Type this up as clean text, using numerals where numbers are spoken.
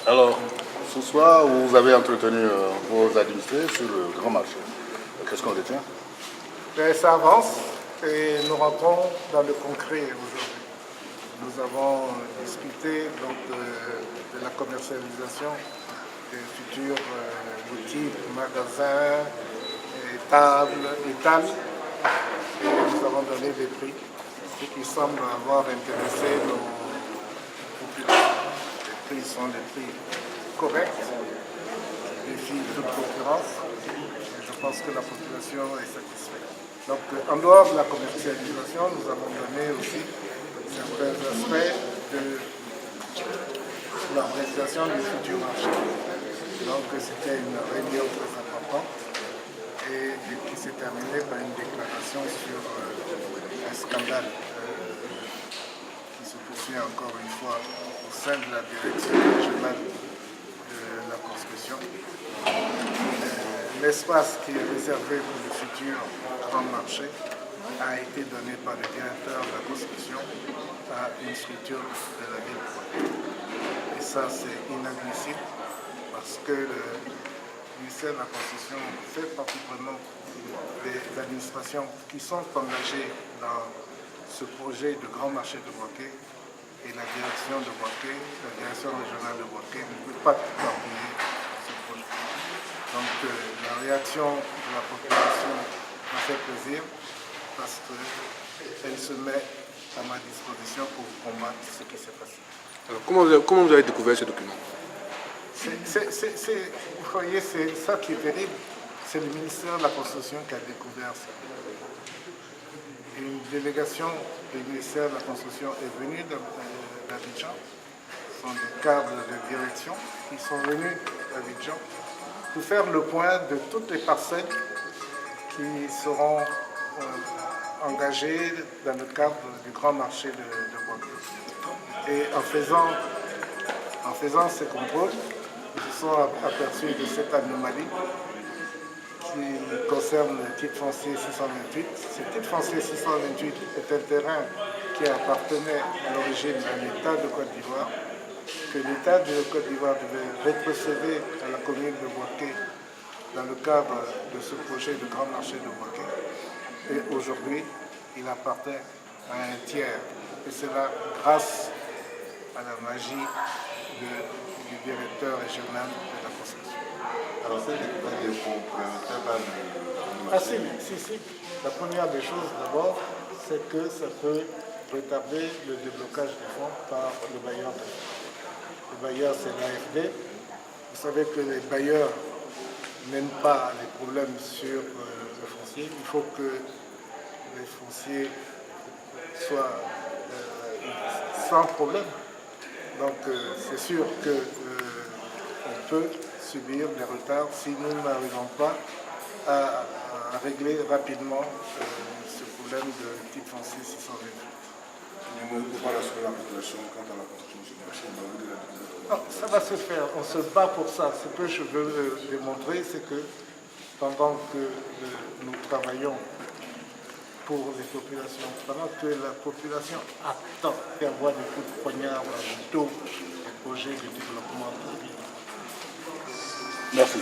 Alors, ce soir, vous avez entretenu vos administrés sur le grand marché. Qu'est-ce qu'on retient? Ça avance et nous rentrons dans le concret aujourd'hui. Nous avons discuté donc, de la commercialisation des futurs boutiques, magasins, étals. Et nous avons donné des prix, qui semblent avoir intéressé nos populations. Les prix sont des prix corrects, qui défient toute concurrence. Et je pense que la population est satisfaite. Donc, en dehors de la commercialisation, nous avons donné aussi certains aspects de l'organisation du futur marché. Donc, c'était une réunion très importante et qui s'est terminée par une déclaration sur un scandale qui se poursuit encore une fois au sein de la direction régionale de la construction. L'espace qui est réservé pour le futur grand marché a été donné par le directeur de la construction à une structure de la ville. Et ça, c'est inadmissible parce que le ministère de la Construction fait partie prenante des administrations qui sont engagées dans ce projet de grand marché de Bouaké. Et la direction de Bouaké, la direction régionale de Bouaké ne peut pas appuyer ce projet. Donc la réaction de la population m'a fait plaisir parce qu'elle se met à ma disposition pour combattre ce qui s'est passé. Alors, comment vous avez découvert ce document? Vous voyez, c'est ça qui est terrible. C'est le ministère de la Construction qui a découvert ça. Une délégation du ministère de la Construction est venue d'Abidjan. Ce sont des cadres de direction qui sont venus d'Abidjan pour faire le point de toutes les parcelles qui seront engagées dans le cadre du grand marché de Bouaké. Et en faisant ces contrôles, ils se sont aperçus de cette anomalie qui concerne le titre foncier 628. Ce titre foncier 628 est un terrain qui appartenait à l'origine à l'État de Côte d'Ivoire, que l'État de Côte d'Ivoire devait rétrocéder à la commune de Bouaké dans le cadre de ce projet de grand marché de Bouaké. Et aujourd'hui, il appartient à un tiers. Et cela grâce à la magie du directeur régional de la construction. Alors, c'est des complémentaires. Ah si. La première des choses d'abord, c'est que ça peut retarder le déblocage des fonds par le bailleur. Le bailleur, c'est l'AFD. Vous savez que les bailleurs n'aiment pas les problèmes sur le foncier. Il faut que les fonciers soient sans problème. Donc c'est sûr qu'on peut subir des retards si nous n'arrivons pas à régler rapidement ce problème de titre foncier 628. Ça va se faire, on se bat pour ça. Ce que je veux démontrer, c'est que pendant que nous travaillons pour les populations, pendant que la population attend d'avoir des coups de poignard dans le dos des projets de développement de la ville. Merci.